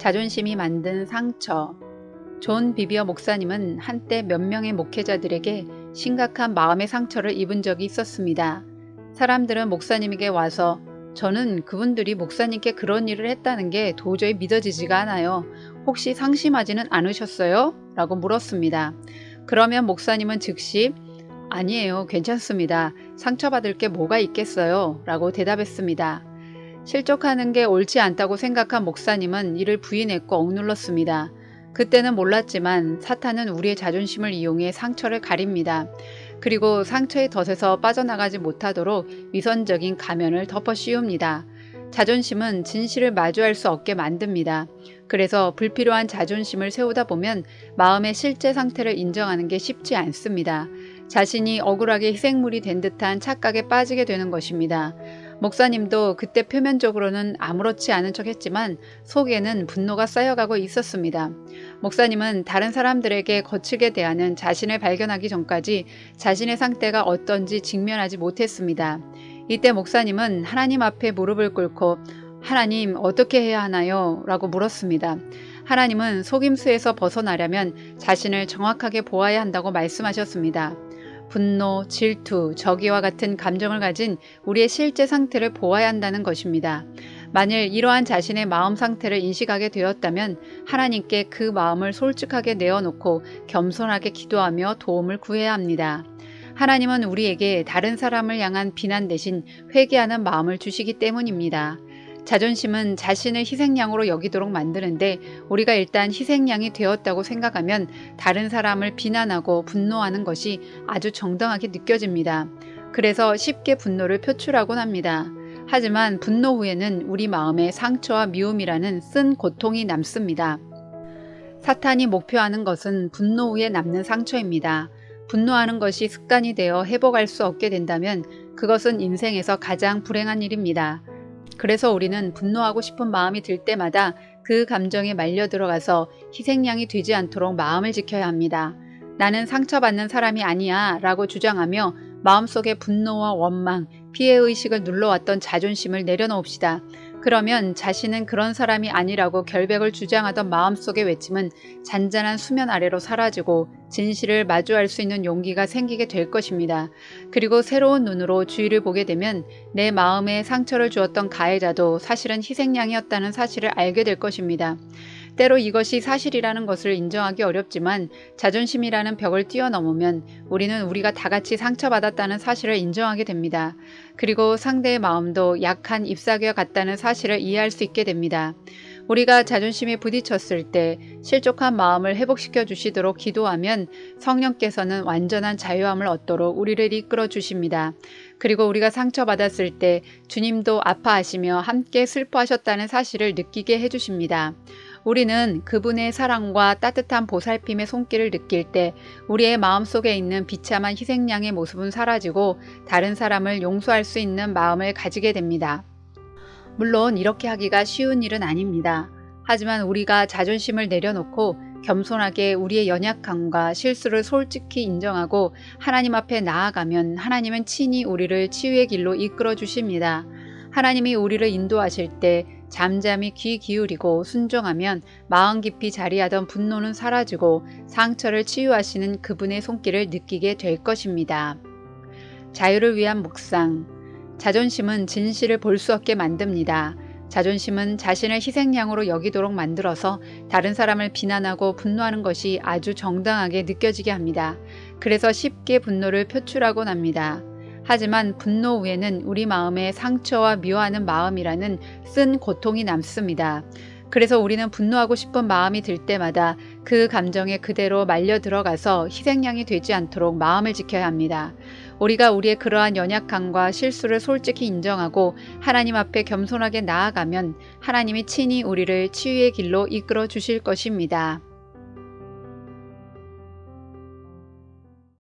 자존심이 만든 상처. 존 비비어 목사님은 한때 몇 명의 목회자들에게 심각한 마음의 상처를 입은 적이 있었습니다. 사람들은 목사님에게 와서 저는 그분들이 목사님께 그런 일을 했다는 게 도저히 믿어지지가 않아요. 혹시 상심하지는 않으셨어요? 라고 물었습니다. 그러면 목사님은 즉시 아니에요. 괜찮습니다. 상처받을 게 뭐가 있겠어요? 라고 대답했습니다. 실족하는 게 옳지 않다고 생각한 목사님은 이를 부인했고 억눌렀습니다. 그때는 몰랐지만 사탄은 우리의 자존심을 이용해 상처를 가립니다. 그리고 상처의 덫에서 빠져나가지 못하도록 위선적인 가면을 덮어 씌웁니다. 자존심은 진실을 마주할 수 없게 만듭니다. 그래서 불필요한 자존심을 세우다 보면 마음의 실제 상태를 인정하는 게 쉽지 않습니다. 자신이 억울하게 희생물이 된 듯한 착각에 빠지게 되는 것입니다. 목사님도 그때 표면적으로는 아무렇지 않은 척 했지만 속에는 분노가 쌓여가고 있었습니다. 목사님은 다른 사람들에게 거칠게 대하는 자신을 발견하기 전까지 자신의 상태가 어떤지 직면하지 못했습니다. 이때 목사님은 하나님 앞에 무릎을 꿇고 하나님 어떻게 해야 하나요? 라고 물었습니다. 하나님은 속임수에서 벗어나려면 자신을 정확하게 보아야 한다고 말씀하셨습니다. 분노, 질투, 저기와 같은 감정을 가진 우리의 실제 상태를 보아야 한다는 것입니다. 만일 이러한 자신의 마음 상태를 인식하게 되었다면 하나님께 그 마음을 솔직하게 내어놓고 겸손하게 기도하며 도움을 구해야 합니다. 하나님은 우리에게 다른 사람을 향한 비난 대신 회개하는 마음을 주시기 때문입니다. 자존심은 자신을 희생양으로 여기도록 만드는데 우리가 일단 희생양이 되었다고 생각하면 다른 사람을 비난하고 분노하는 것이 아주 정당하게 느껴집니다. 그래서 쉽게 분노를 표출하곤 합니다. 하지만 분노 후에는 우리 마음에 상처와 미움이라는 쓴 고통이 남습니다. 사탄이 목표하는 것은 분노 후에 남는 상처입니다. 분노하는 것이 습관이 되어 회복할 수 없게 된다면 그것은 인생에서 가장 불행한 일입니다. 그래서 우리는 분노하고 싶은 마음이 들 때마다 그 감정에 말려 들어가서 희생양이 되지 않도록 마음을 지켜야 합니다. 나는 상처받는 사람이 아니야 라고 주장하며 마음속에 분노와 원망, 피해의식을 눌러왔던 자존심을 내려놓읍시다. 그러면 자신은 그런 사람이 아니라고 결백을 주장하던 마음속의 외침은 잔잔한 수면 아래로 사라지고 진실을 마주할 수 있는 용기가 생기게 될 것입니다. 그리고 새로운 눈으로 주위를 보게 되면 내 마음에 상처를 주었던 가해자도 사실은 희생양이었다는 사실을 알게 될 것입니다. 때로 이것이 사실이라는 것을 인정하기 어렵지만 자존심이라는 벽을 뛰어넘으면 우리는 우리가 다 같이 상처받았다는 사실을 인정하게 됩니다. 그리고 상대의 마음도 약한 잎사귀와 같다는 사실을 이해할 수 있게 됩니다. 우리가 자존심에 부딪혔을 때 실족한 마음을 회복시켜 주시도록 기도하면 성령께서는 완전한 자유함을 얻도록 우리를 이끌어 주십니다. 그리고 우리가 상처받았을 때 주님도 아파하시며 함께 슬퍼하셨다는 사실을 느끼게 해주십니다. 우리는 그분의 사랑과 따뜻한 보살핌의 손길을 느낄 때 우리의 마음속에 있는 비참한 희생양의 모습은 사라지고 다른 사람을 용서할 수 있는 마음을 가지게 됩니다. 물론 이렇게 하기가 쉬운 일은 아닙니다. 하지만 우리가 자존심을 내려놓고 겸손하게 우리의 연약함과 실수를 솔직히 인정하고 하나님 앞에 나아가면 하나님은 친히 우리를 치유의 길로 이끌어 주십니다. 하나님이 우리를 인도하실 때 잠잠히 귀 기울이고 순종하면 마음 깊이 자리하던 분노는 사라지고 상처를 치유하시는 그분의 손길을 느끼게 될 것입니다. 자유를 위한 묵상. 자존심은 진실을 볼 수 없게 만듭니다. 자존심은 자신을 희생양으로 여기도록 만들어서 다른 사람을 비난하고 분노하는 것이 아주 정당하게 느껴지게 합니다. 그래서 쉽게 분노를 표출하곤 합니다. 하지만 분노 후에는 우리 마음에 상처와 미워하는 마음이라는 쓴 고통이 남습니다. 그래서 우리는 분노하고 싶은 마음이 들 때마다 그 감정에 그대로 말려 들어가서 희생양이 되지 않도록 마음을 지켜야 합니다. 우리가 우리의 그러한 연약함과 실수를 솔직히 인정하고 하나님 앞에 겸손하게 나아가면 하나님이 친히 우리를 치유의 길로 이끌어 주실 것입니다.